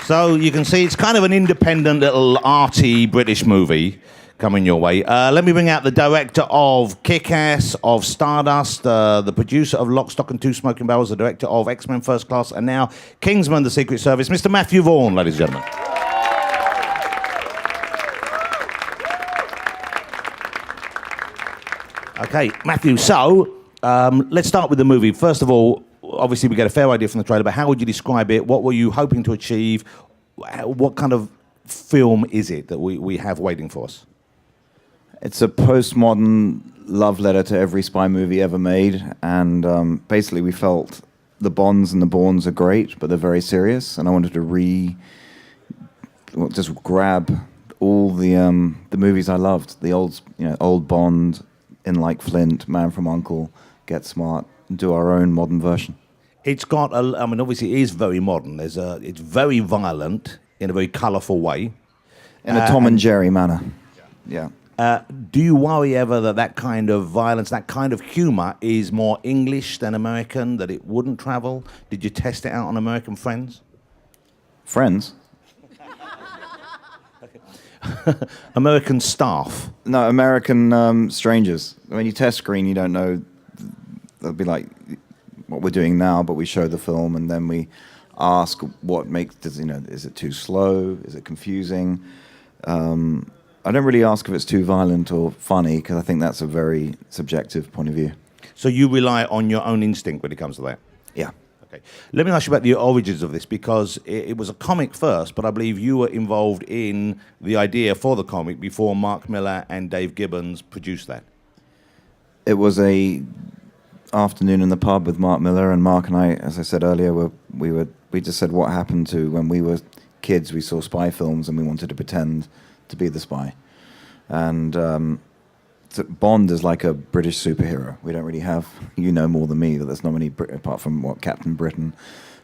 So you can see it's kind of an independent little arty British movie coming your way. Let me bring out the director of Kick-Ass, of Stardust, the producer of Lock, Stock and Two Smoking Barrels, the director of X-Men First Class, and now Kingsman, The Secret Service, Mr. Matthew Vaughn, ladies and gentlemen. Okay, Matthew, so let's start with the movie. First of all, obviously we get a fair idea from the trailer, but how would you describe it? What were you hoping to achieve? What kind of film is it that we have waiting for us? It's a postmodern love letter to every spy movie ever made, and basically we felt the Bonds and the Bournes are great, but they're very serious, and I wanted to just grab all the movies I loved, the old Bond, In Like Flint, Man from U.N.C.L.E., Get Smart, and do our own modern version. It's got, obviously it is very modern. It's very violent in a very colourful way. In a Tom and Jerry manner, yeah. Do you worry ever that kind of violence, that kind of humour is more English than American, that it wouldn't travel? Did you test it out on American friends? Friends? American staff? No, American strangers. When you test screen, you don't know. It'll be like what we're doing now, but we show the film and then we ask what makes, is it too slow? Is it confusing? I don't really ask if it's too violent or funny, because I think that's a very subjective point of view. So you rely on your own instinct when it comes to that? Yeah. Okay. Let me ask you about the origins of this, because it was a comic first, but I believe you were involved in the idea for the comic before Mark Millar and Dave Gibbons produced that. It was a afternoon in the pub with Mark Millar, and Mark and I, as I said earlier, we just said what happened to when we were kids. We saw spy films and we wanted to pretend to be the spy. And Bond is like a British superhero. We don't really have, more than me, that there's not many, apart from Captain Britain,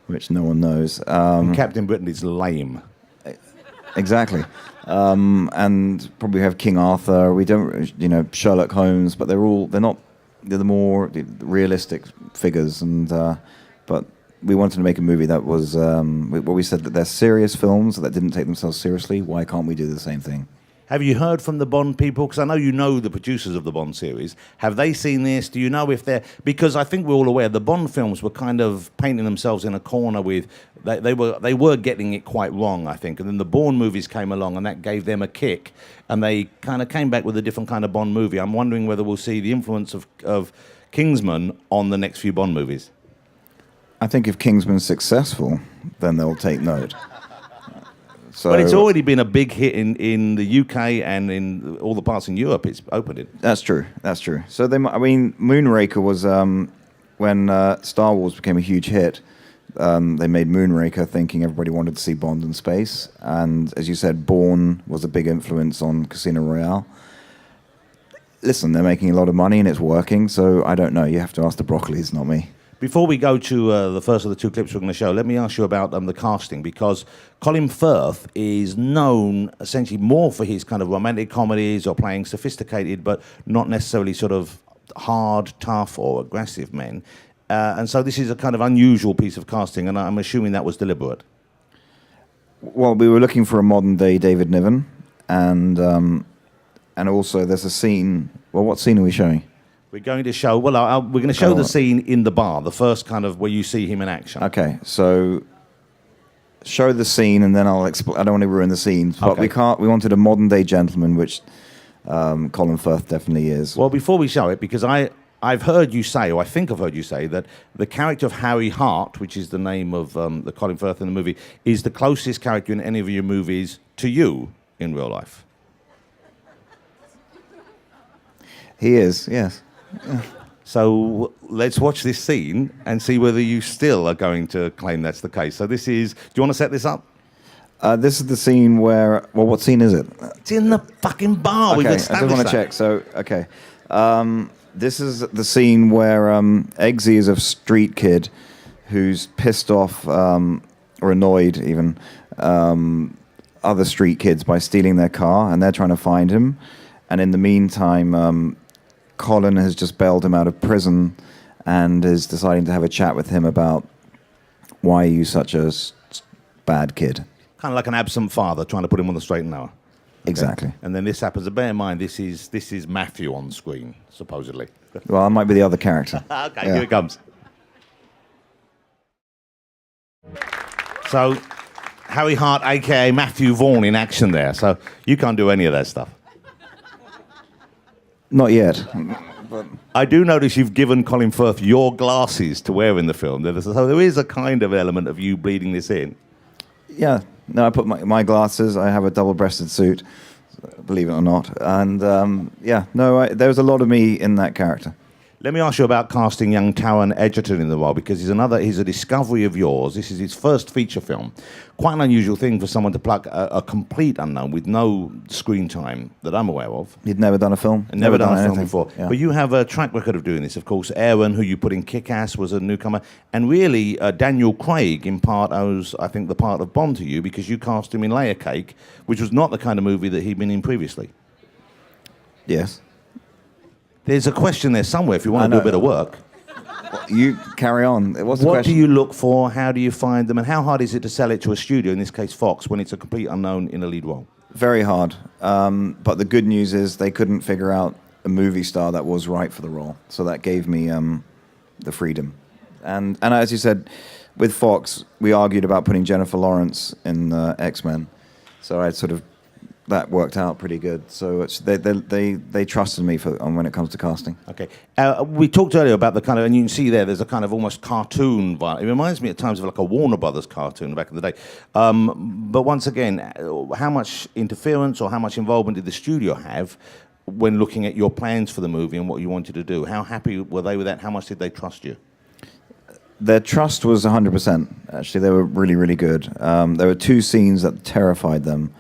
which no one knows. Captain Britain is lame. Exactly. And probably have King Arthur. We don't, Sherlock Holmes, but they're the more realistic figures. And but we wanted to make a movie that was, we said that they're serious films that didn't take themselves seriously. Why can't we do the same thing? Have you heard from the Bond people? Because I know you know the producers of the Bond series. Have they seen this? Do you know if they're... Because I think we're all aware the Bond films were kind of painting themselves in a corner with... They were getting it quite wrong, I think. And then the Bourne movies came along and that gave them a kick. And they kind of came back with a different kind of Bond movie. I'm wondering whether we'll see the influence of Kingsman on the next few Bond movies. I think if Kingsman's successful, then they'll take note. So, but it's already been a big hit in the UK and in all the parts in Europe it's opened it. That's true. So Moonraker was when Star Wars became a huge hit. They made Moonraker thinking everybody wanted to see Bond in space, and as you said, Bourne was a big influence on Casino Royale. Listen, they're making a lot of money and it's working, so I don't know. You have to ask the Broccolis, not me. Before we go to the first of the two clips we're going to show, let me ask you about the casting, because Colin Firth is known essentially more for his kind of romantic comedies or playing sophisticated but not necessarily sort of hard, tough or aggressive men. And so this is a kind of unusual piece of casting, and I'm assuming that was deliberate. Well, we were looking for a modern-day David Niven, and also there's a scene... Well, what scene are we showing? We're going to show... Well, we're going to show the scene in the bar, the first kind of where you see him in action. Okay, so show the scene, and then I'll explain. I don't want to ruin the scenes, but we wanted a modern-day gentleman, which Colin Firth definitely is. Well, before we show it, because I've heard you say, or I think I've heard you say, that the character of Harry Hart, which is the name of the Colin Firth in the movie, is the closest character in any of your movies to you in real life. He is, yes. Yeah. So let's watch this scene and see whether you still are going to claim that's the case. So this is... Do you want to set this up? This is the scene where... Well, what scene is it? It's in the fucking bar. Okay, We've I established just want to check. So, okay. This is the scene where Eggsy is a street kid who's pissed off, or annoyed even, other street kids by stealing their car, and they're trying to find him. And in the meantime... Colin has just bailed him out of prison and is deciding to have a chat with him about why are you such a bad kid. Kind of like an absent father trying to put him on the straight and narrow. Okay. Exactly. And then this happens. Bear in mind, this is Matthew on screen, supposedly. Well, I might be the other character. Okay, here it comes. So, Harry Hart, a.k.a. Matthew Vaughn, in action there. So, you can't do any of that stuff. Not yet. I do notice you've given Colin Firth your glasses to wear in the film. So there is a kind of element of you bleeding this in. Yeah. No, I put my glasses. I have a double-breasted suit, believe it or not. And, there's a lot of me in that character. Let me ask you about casting young Taron Egerton in the role, because he's a discovery of yours. This is his first feature film. Quite an unusual thing for someone to pluck a complete unknown with no screen time that I'm aware of. He'd never done a film? Never done a film anything before. Yeah. But you have a track record of doing this, of course. Aaron, who you put in Kick-Ass, was a newcomer. And really, Daniel Craig, in part, owes, I think, the part of Bond to you, because you cast him in Layer Cake, which was not the kind of movie that he'd been in previously. Yes. There's a question there somewhere if you want to do a bit of work. You carry on. What's the What question? do you look for? How do you find them? And how hard is it to sell it to a studio, in this case Fox, when it's a complete unknown in a lead role? Very hard. But the good news is they couldn't figure out a movie star that was right for the role. So that gave me the freedom. And as you said, with Fox, we argued about putting Jennifer Lawrence in X-Men. So I sort of... that worked out pretty good. So they trusted me when it comes to casting. Okay. We talked earlier about the kind of, and you can see there's a kind of almost cartoon vibe. It reminds me at times of like a Warner Brothers cartoon back in the day. But once again, how much interference or how much involvement did the studio have when looking at your plans for the movie and what you wanted to do? How happy were they with that? How much did they trust you? Their trust was 100%. Actually, they were really, really good. There were two scenes that terrified them.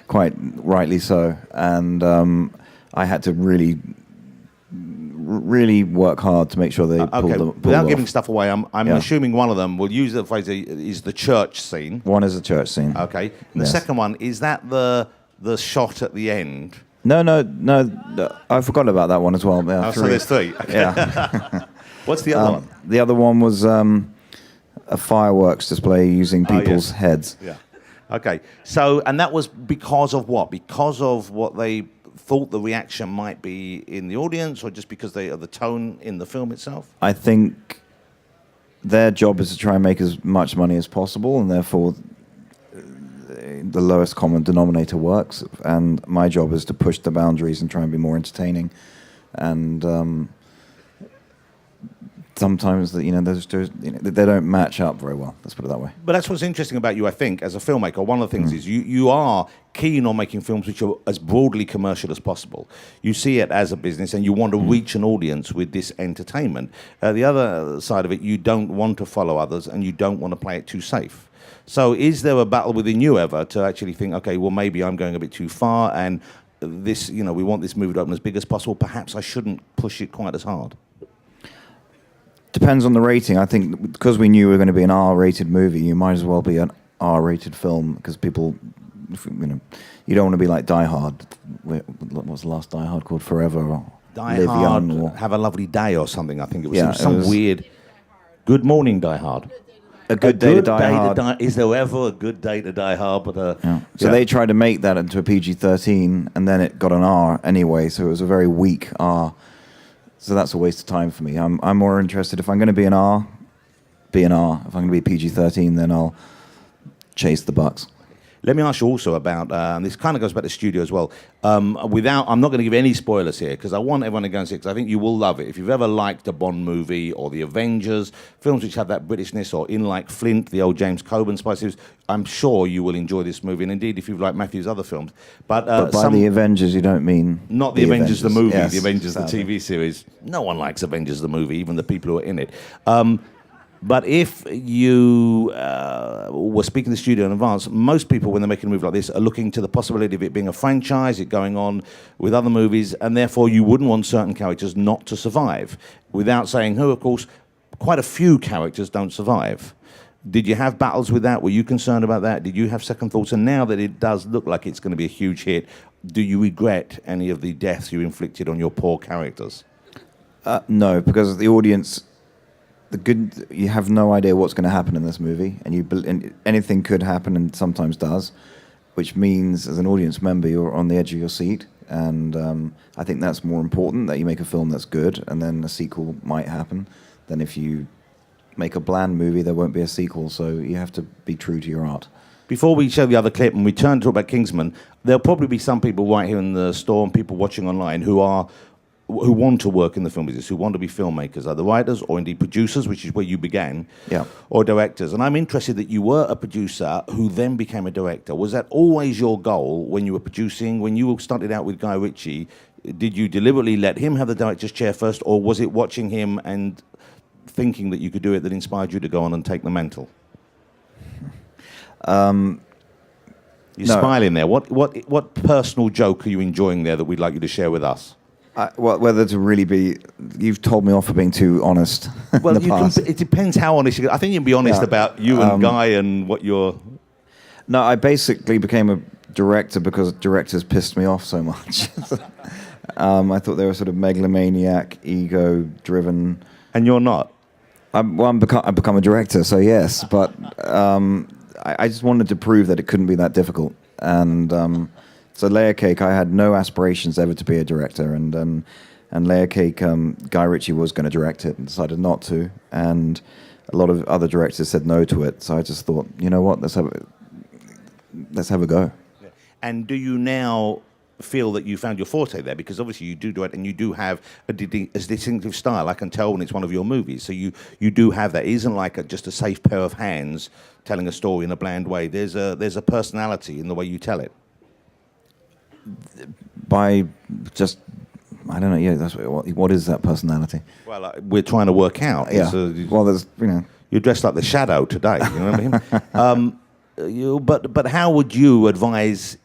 Quite rightly so, and I had to really work hard to make sure they pulled Without off. giving stuff away, I'm assuming one of them, we'll use the phrase, is the church scene. One is a church scene. Okay. And the second one, is that the shot at the end? No, I forgot about that one as well. Yeah, so there's three. Okay. Yeah. What's the other one? The other one was a fireworks display using people's heads. Yeah. Okay, so, and that was because of what? Because of what they thought the reaction might be in the audience, or just because of the tone in the film itself? I think their job is to try and make as much money as possible, and therefore the lowest common denominator works. And my job is to push the boundaries and try and be more entertaining. And sometimes they don't match up very well. Let's put it that way. But that's what's interesting about you, I think, as a filmmaker. One of the things is you are keen on making films which are as broadly commercial as possible. You see it as a business and you want to reach an audience with this entertainment. The other side of it, you don't want to follow others and you don't want to play it too safe. So is there a battle within you ever to actually think, okay, well, maybe I'm going a bit too far and this, we want this movie to open as big as possible. Perhaps I shouldn't push it quite as hard. Depends on the rating. I think because we knew we were going to be an R-rated movie, you might as well be an R-rated film because people, you don't want to be like Die Hard. What was the last Die Hard called? Forever or Die Live Hard, Young or Have a Lovely Day or something. I think it was Yeah, some it was- weird. Good Morning, Die Hard. A Good Day to Die Hard. Is there ever a good day to die hard? But Yeah. So they tried to make that into a PG-13, and then it got an R anyway. So it was a very weak R. So that's a waste of time for me. I'm more interested if I'm going to be an R, be an R. If I'm going to be PG-13, then I'll chase the bucks. Let me ask you also about, this kind of goes back to studio as well. I'm not going to give any spoilers here because I want everyone to go and see it because I think you will love it. If you've ever liked a Bond movie or the Avengers, films which have that Britishness, or In Like Flint, the old James Coburn Spy series, I'm sure you will enjoy this movie. And indeed, if you've liked Matthew's other films. But by the Avengers, you don't mean... Not the Avengers the movie, Yes, the Avengers sadly. the TV series. No one likes Avengers the movie, even the people who are in it. But if you were speaking to the studio in advance, most people, when they're making a movie like this, are looking to the possibility of it being a franchise, it going on with other movies, and therefore you wouldn't want certain characters not to survive. Without saying who, of course, quite a few characters don't survive. Did you have battles with that? Were you concerned about that? Did you have second thoughts? And now that it does look like it's going to be a huge hit, do you regret any of the deaths you inflicted on your poor characters? No, because the audience you have no idea what's going to happen in this movie, and anything could happen, and sometimes does, which means as an audience member you're on the edge of your seat, and I think that's more important, that you make a film that's good, and then a sequel might happen, than if you make a bland movie, there won't be a sequel. So you have to be true to your art. Before we show the other clip and we turn to talk about Kingsman, there'll probably be some people right here in the store and people watching online who want to work in the film business, who want to be filmmakers, either writers or indeed producers, which is where you began, or directors. And I'm interested that you were a producer who then became a director. Was that always your goal when you were producing? When you started out with Guy Ritchie, did you deliberately let him have the director's chair first, or was it watching him and thinking that you could do it that inspired you to go on and take the mantle? You're smiling there. What personal joke are you enjoying there that we'd like you to share with us? Whether to really be... You've told me off for being too honest Well, in the past. it depends how honest you... I think you can be honest about you and Guy and what you're... No, I basically became a director because directors pissed me off so much. I thought they were sort of megalomaniac, ego-driven. And you're not? I've become a director, so yes. But I just wanted to prove that it couldn't be that difficult. And so Layer Cake, I had no aspirations ever to be a director. And Layer Cake, Guy Ritchie was going to direct it and decided not to. And a lot of other directors said no to it. So I just thought, you know what, let's have a go. And do you now feel that you found your forte there? Because obviously you do it, and you do have a distinctive style. I can tell when it's one of your movies. So you do have that. It isn't like just a safe pair of hands telling a story in a bland way. There's a personality in the way you tell it. By just, I don't know. Yeah, that's what is that personality? Well, we're trying to work out. Yeah. Well, there's You're dressed like the Shadow today. You know what I mean? But how would you advise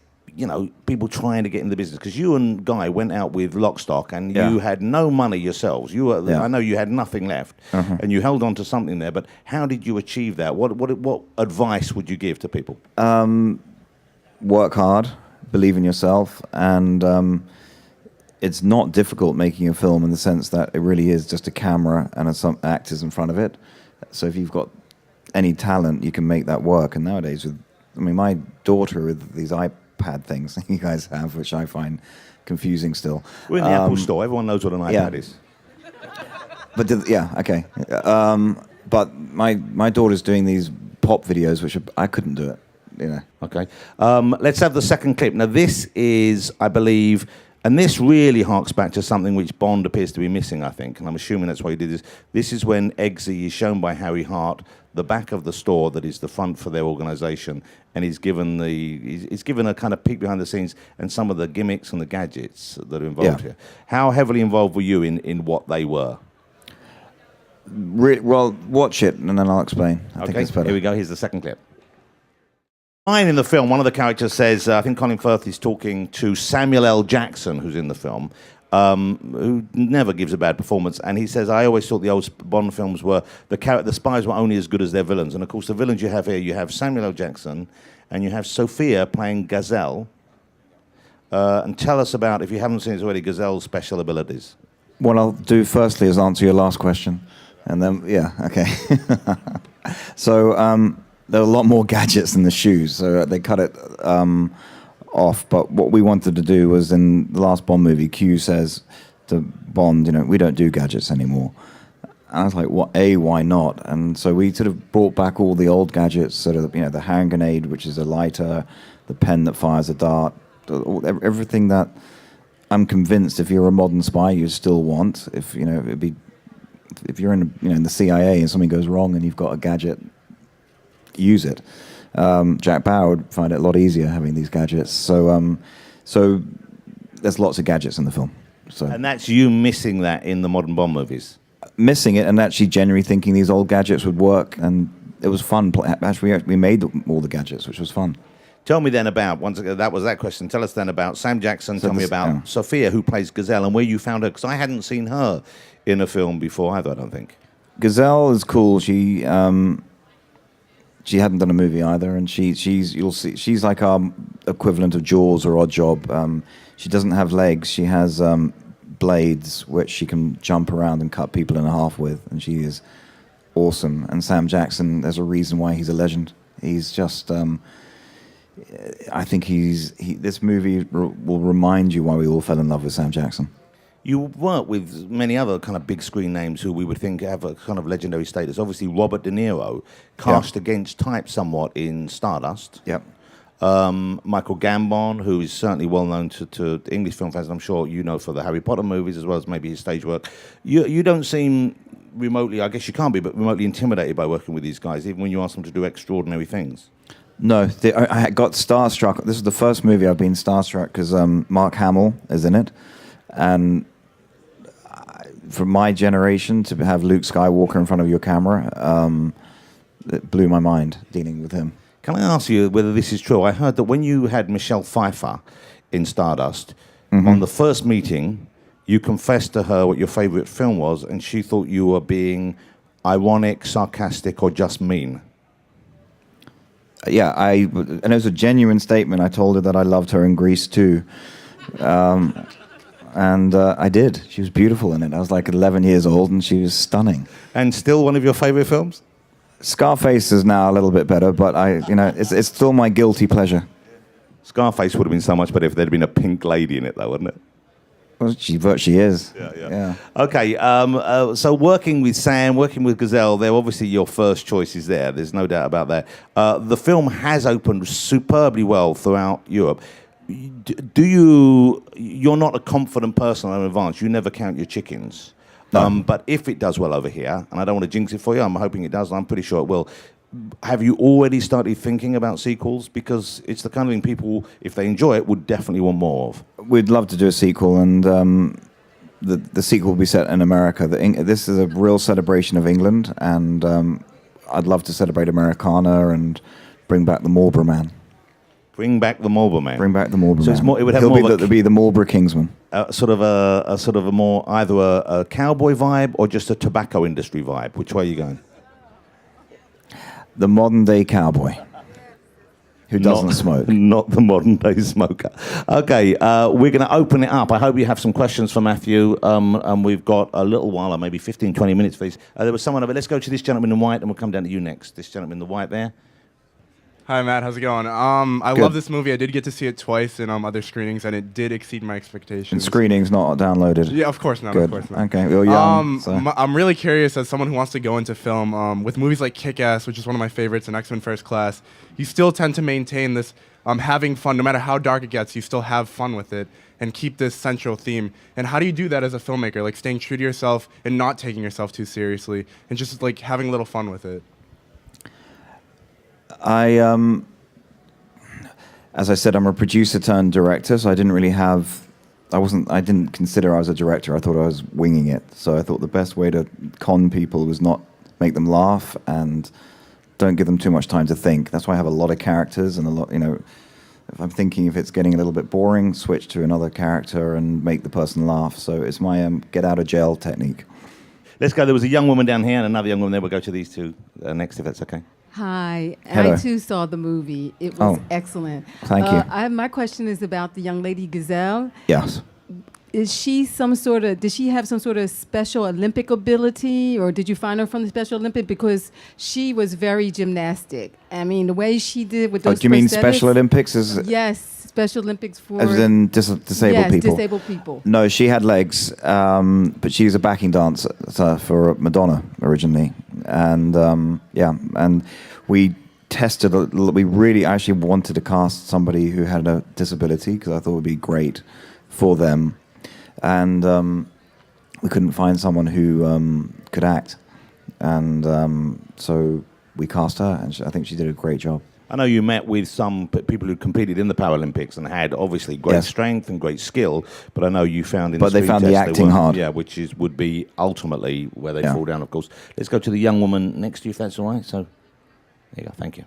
people trying to get in the business? Because you and Guy went out with Lock, Stock, and you had no money yourselves. I know you had nothing left, and you held on to something there. But how did you achieve that? What advice would you give to people? Work hard, believe in yourself, and it's not difficult making a film in the sense that it really is just a camera and some actors in front of it. So if you've got any talent, you can make that work. And nowadays, my daughter with these iPad things you guys have, which I find confusing still. We're in the Apple Store. Everyone knows what an iPad is. But okay. But my daughter's doing these pop videos, which I couldn't do it. Okay. Let's have the second clip. Now, this is, I believe, and this really harks back to something which Bond appears to be missing, I think, and I'm assuming that's why he did this. This is when Eggsy is shown by Harry Hart the back of the store that is the front for their organisation, and he's given a kind of peek behind the scenes and some of the gimmicks and the gadgets that are involved here. How heavily involved were you in what they were? Well, watch it and then I'll explain. I think it's better. Here we go. Here's the second clip. In the film, one of the characters says, I think Colin Firth is talking to Samuel L. Jackson, who's in the film, who never gives a bad performance, and he says, I always thought the old Bond films were, the spies were only as good as their villains. And of course, the villains you have here, you have Samuel L. Jackson, and you have Sophia playing Gazelle. And tell us about, if you haven't seen it already, Gazelle's special abilities. What I'll do firstly is answer your last question, and then, okay. So, there are a lot more gadgets than the shoes, so they cut it off. But what we wanted to do was, in the last Bond movie, Q says to Bond, we don't do gadgets anymore. And I was like, why not? And so we sort of brought back all the old gadgets, sort of, the hand grenade, which is a lighter, the pen that fires a dart, everything that I'm convinced if you're a modern spy, you still want. If if you're in the CIA and something goes wrong and you've got a gadget, use it. Jack Bauer would find it a lot easier having these gadgets. So there's lots of gadgets in the film. So and that's you missing that in the modern Bond movies? Missing it, and actually genuinely thinking these old gadgets would work, and it was fun. Actually, we made all the gadgets, which was fun. Tell me then about, once again, that was that question. Tell us then about Sam Jackson. Tell me about Sophia, who plays Gazelle, and where you found her, because I hadn't seen her in a film before either, I don't think. Gazelle is cool. She hadn't done a movie either, and she's like our equivalent of Jaws or Odd Job. She doesn't have legs. She has blades which she can jump around and cut people in half with, and she is awesome. And Sam Jackson, there's a reason why he's a legend. He's just, I think this movie will remind you why we all fell in love with Sam Jackson. You work with many other kind of big screen names who we would think have a kind of legendary status. Obviously, Robert De Niro, cast against type somewhat in Stardust. Yep. Michael Gambon, who is certainly well known to English film fans, I'm sure you know, for the Harry Potter movies as well as maybe his stage work. You don't seem remotely, I guess you can't be, but remotely intimidated by working with these guys, even when you ask them to do extraordinary things. No, I got starstruck. This is the first movie I've been starstruck because Mark Hamill is in it, and for my generation to have Luke Skywalker in front of your camera, it blew my mind dealing with him. Can I ask you whether this is true? I heard that when you had Michelle Pfeiffer in Stardust, on the first meeting, you confessed to her what your favourite film was, and she thought you were being ironic, sarcastic, or just mean. Yeah, and it was a genuine statement. I told her that I loved her in Grease too. And I did. She was beautiful in it. I was like 11 years old, and she was stunning. And still one of your favourite films? Scarface is now a little bit better, but it's still my guilty pleasure. Scarface would have been so much better if there'd been a pink lady in it, though, wouldn't it? Well, she virtually is. Yeah. Okay, so working with Sam, working with Gazelle, they're obviously your first choices there. There's no doubt about that. The film has opened superbly well throughout Europe. You're not a confident person in advance. You never count your chickens. No. But if it does well over here, and I don't want to jinx it for you, I'm hoping it does, and I'm pretty sure it will. Have you already started thinking about sequels? Because it's the kind of thing people, if they enjoy it, would definitely want more of. We'd love to do a sequel, and the sequel will be set in America. This is a real celebration of England, and I'd love to celebrate Americana and bring back the Marlboro Man. Bring back the Marlboro Man. Bring back the Marlboro Man. It's more, it would have He'll be the Marlboro Kingsman. Sort of a more either a cowboy vibe or just a tobacco industry vibe. Which way are you going? The modern day cowboy who doesn't smoke. Not the modern day smoker. Okay, we're going to open it up. I hope you have some questions for Matthew. And we've got a little while, maybe 15, 20 minutes for these. There was someone over. Let's go to this gentleman in white, and we'll come down to you next. This gentleman in the white there. Hi, Matt. How's it going? I love this movie. I did get to see it twice in other screenings, and it did exceed my expectations. And screenings, not downloaded? Yeah, of course not. Good. Of course not. Okay, you're young. I'm really curious, as someone who wants to go into film, with movies like Kick-Ass, which is one of my favorites, and X-Men First Class, you still tend to maintain this having fun. No matter how dark it gets, you still have fun with it and keep this central theme. And how do you do that as a filmmaker? Like staying true to yourself and not taking yourself too seriously and just like having a little fun with it? As I said, I'm a producer turned director, so I didn't consider I was a director. I thought I was winging it. So I thought the best way to con people was not make them laugh and don't give them too much time to think. That's why I have a lot of characters and if I'm thinking if it's getting a little bit boring, switch to another character and make the person laugh. So it's my get out of jail technique. Let's go. There was a young woman down here and another young woman there. We'll go to these two next, if that's okay. Hi. Hello. I too saw the movie. It was excellent. Thank you. My question is about the young lady Gazelle. Yes. Did she have some sort of special Olympic ability, or did you find her from the Special Olympic? Because she was very gymnastic. I mean, the way she did with those do you mean Special Olympics? Yes, Special Olympics for... As in disabled people? Yes, disabled people. No, she had legs, but she was a backing dancer for Madonna originally. And, and we tested, we really actually wanted to cast somebody who had a disability, because I thought it would be great for them. And we couldn't find someone who could act. And so we cast her, and I think she did a great job. I know you met with some people who competed in the Paralympics and had obviously great strength and great skill, but I know you found they found the acting hard. Yeah, which would be ultimately where they fall down, of course. Let's go to the young woman next to you, if that's all right. So there you go. Thank you.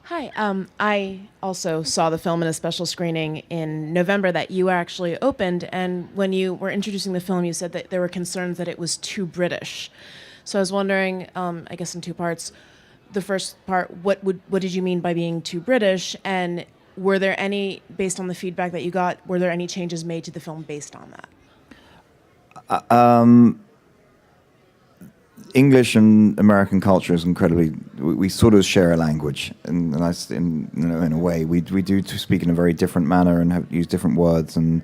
Hi. I also saw the film in a special screening in November that you actually opened, and when you were introducing the film, you said that there were concerns that it was too British. So I was wondering, I guess in two parts. The first part, what did you mean by being too British? And were there any, based on the feedback that you got, were there any changes made to the film based on that? English and American culture is incredibly. We sort of share a language, and in a way, we do speak in a very different manner and use different words, and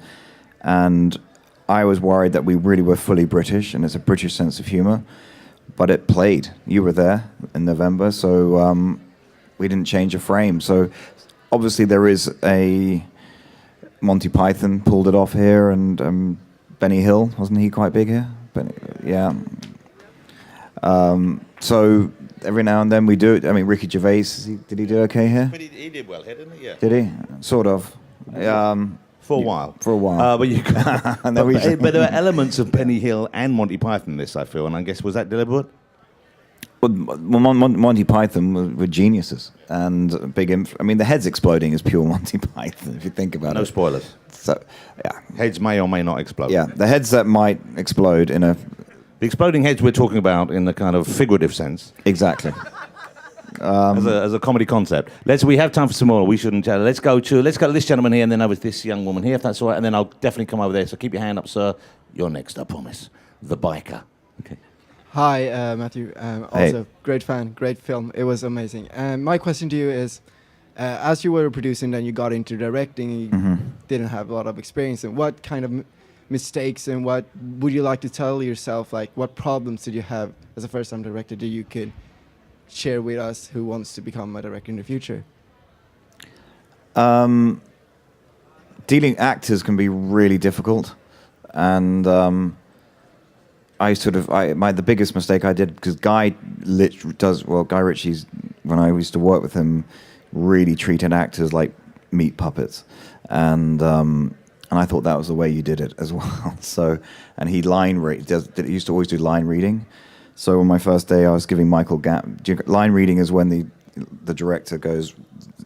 I was worried that we really were fully British, and it's a British sense of humor, but it played. You were there in November, so we didn't change a frame. So obviously there is a Monty Python pulled it off here, and Benny Hill, wasn't he quite big here? Yeah. So every now and then we do it. I mean, Ricky Gervais, did he do okay here? But he did well here, didn't he? Yeah. Did he? Sort of. For a while. For a while. But you And then but there are elements of Benny Hill and Monty Python in this, I feel, and I guess, was that deliberate? Well, Monty Python were geniuses and big. I mean, the heads exploding is pure Monty Python if you think about it. No spoilers. So, yeah, Heads may or may not explode. yeah, the heads that might explode in a The exploding heads we're talking about in the kind of figurative sense, exactly. as a comedy concept. We have time for some more. We shouldn't. Let's go to this gentleman here, and then over to this young woman here, if that's all right. And then I'll definitely come over there. So keep your hand up, sir. You're next, I promise. The biker. Okay. Hi, Matthew. Hey. Also, great fan, great film. It was amazing. My question to you is, as you were producing, then you got into directing, you didn't have a lot of experience. And what kind of mistakes and what would you like to tell yourself? Like, what problems did you have as a first-time director that you could share with us who wants to become a director in the future? Dealing actors can be really difficult, and the biggest mistake I did, because Guy Ritchie's, when I used to work with him, really treated actors like meat puppets, and I thought that was the way you did it as well. So, and he used to always do line reading. So on my first day, I was giving Michael line reading is when the director goes,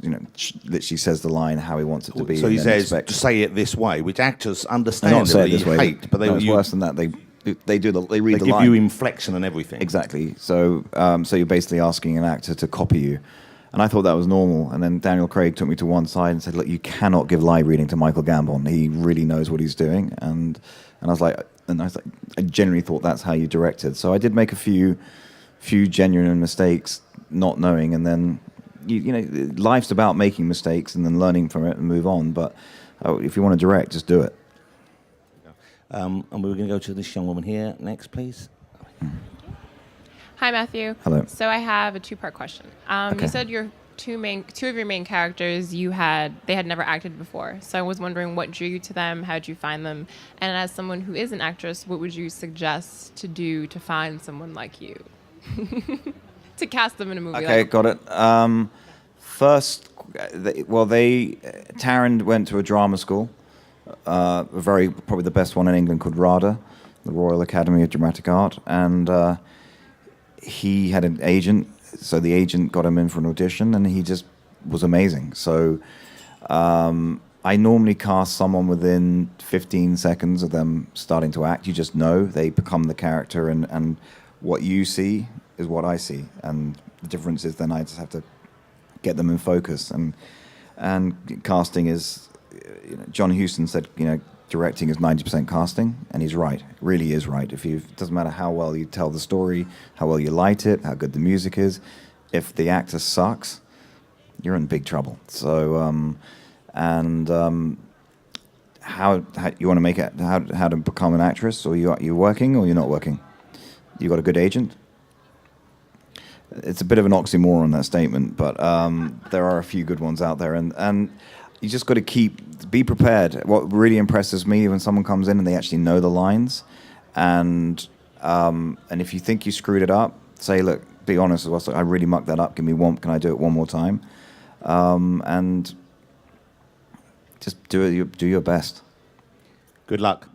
literally says the line how he wants it to be. So he says, say it this way, which actors understand not say it this way. hate, but it's worse than that. They read they the give line. you inflection and everything. Exactly. So you're basically asking an actor to copy you. And I thought that was normal. And then Daniel Craig took me to one side and said, look, you cannot give line reading to Michael Gambon. He really knows what he's doing. And I was like, I genuinely thought that's how you directed. So I did make a few genuine mistakes, not knowing. And then, life's about making mistakes and then learning from it and move on. But if you want to direct, just do it. And we were going to go to this young woman here next, please. Hi, Matthew. Hello. So I have a two-part question. Okay. You said your two of your main characters they had never acted before. So I was wondering what drew you to them, how did you find them, and as someone who is an actress, what would you suggest to do to find someone like you, to cast them in a movie? Okay, got it. First, Taron went to a drama school, probably the best one in England, called RADA, the Royal Academy of Dramatic Art, and he had an agent, so the agent got him in for an audition, and he just was amazing. So I normally cast someone within 15 seconds of them starting to act. You just know they become the character, and what you see is what I see, and the difference is then I just have to get them in focus. And casting is, John Huston said, directing is 90% casting, and he's right. It really is right. It doesn't matter how well you tell the story, how well you light it, how good the music is. If the actor sucks, you're in big trouble. So, how you want to make it? How to become an actress? Or you're working, or you're not working? You got a good agent? It's a bit of an oxymoron, that statement, but there are a few good ones out there, and you just got to be prepared. What really impresses me when someone comes in and they actually know the lines, and if you think you screwed it up, say, look, be honest with us. I really mucked that up. Can I do it one more time? And just do your best. Good luck.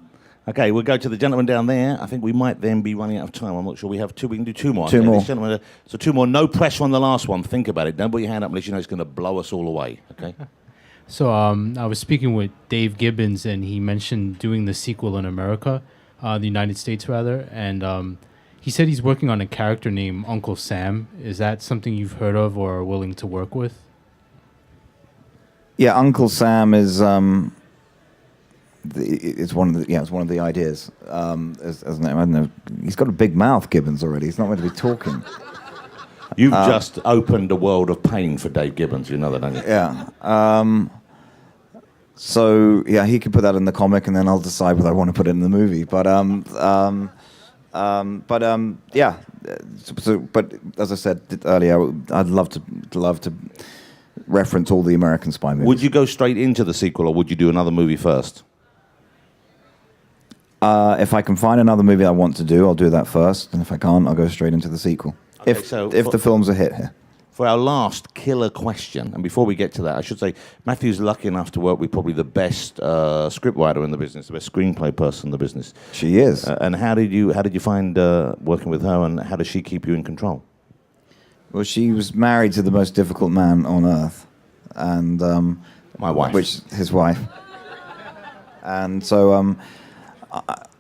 Okay, we'll go to the gentleman down there. I think we might then be running out of time. I'm not sure. We can do two more. Two more. This gentleman, so two more. No pressure on the last one. Think about it. Don't put your hand up unless you know it's going to blow us all away. Okay. So I was speaking with Dave Gibbons, and he mentioned doing the sequel in America, the United States rather, and he said he's working on a character named Uncle Sam. Is that something you've heard of or are willing to work with? Yeah, Uncle Sam is it's one of the ideas. As I don't know, he's got a big mouth, Gibbons already. He's not meant to be talking. You've just opened a world of pain for Dave Gibbons. You know that, don't you? Yeah. So yeah, he can put that in the comic, and then I'll decide whether I want to put it in the movie. But yeah. But as I said earlier, I'd love to reference all the American spy movies. Would you go straight into the sequel, or would you do another movie first? If I can find another movie I want to do, I'll do that first, and if I can't, I'll go straight into the sequel. Okay, if so the film's a hit here. For our last killer question, and before we get to that, I should say Matthew's lucky enough to work with probably the best scriptwriter in the business, the best screenplay person in the business. She is. And how did you find working with her, and how does she keep you in control? Well, she was married to the most difficult man on earth, and my wife, which his wife, and so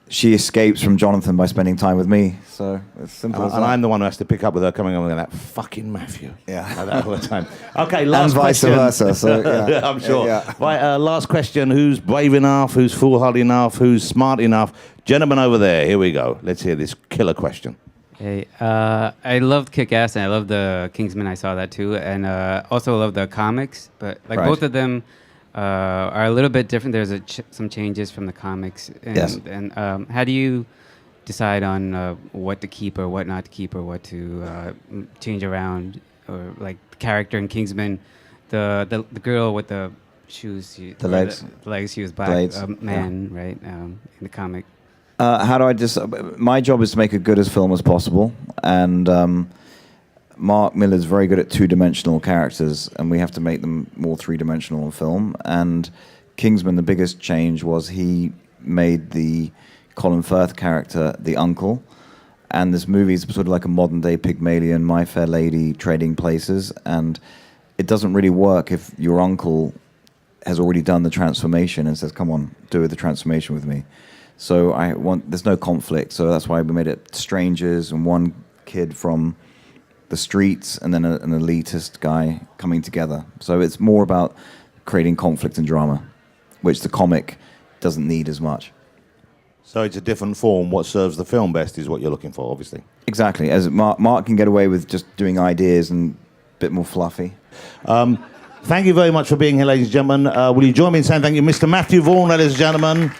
she escapes from Jonathan by spending time with me. So it's simple as that. And I'm the one who has to pick up with her coming on with that fucking Matthew. Yeah, like that all the time. Okay, last and vice question. versa. So yeah, I'm sure. Yeah. Right, last question: who's brave enough? Who's foolhardy enough? Who's smart enough? Gentlemen over there, here we go. Let's hear this killer question. Hey, I loved Kick-Ass, and I loved the Kingsman. I saw that too, and also love the comics. But like Right. both of them are a little bit different. There's some changes from the comics. And, Yes. And how do you decide on what to keep or what not to keep, or what to change around, or like the character in Kingsman, the girl with the shoes, The legs. the legs. She was black, Blades, man, right? In the comic. How do I decide? My job is to make a good as film as possible, and Mark Miller's very good at two-dimensional characters, and we have to make them more three-dimensional in film. And Kingsman, the biggest change was he made the Colin Firth character the uncle, and this movie is sort of like a modern-day Pygmalion, My Fair Lady trading places, and it doesn't really work if your uncle has already done the transformation and says, "Come on, do the transformation with me." So there's no conflict, so that's why we made it strangers and one kid from the streets and then an elitist guy coming together. So it's more about creating conflict and drama, which the comic doesn't need as much. So it's a different form. What serves the film best is what you're looking for, obviously. Exactly. As Mark can get away with just doing ideas and a bit more fluffy. Thank you very much for being here, ladies and gentlemen. Will you join me in saying thank you, Mr. Matthew Vaughn, ladies and gentlemen.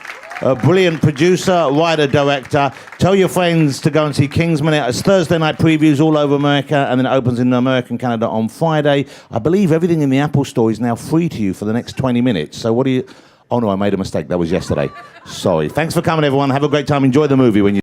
A brilliant producer, writer, director. Tell your friends to go and see Kingsman. It's Thursday night previews all over America, and then it opens in America and Canada on Friday. I believe everything in the Apple Store is now free to you for the next 20 minutes. So what do you... Oh, no, I made a mistake. That was yesterday. Sorry. Thanks for coming, everyone. Have a great time. Enjoy the movie when you...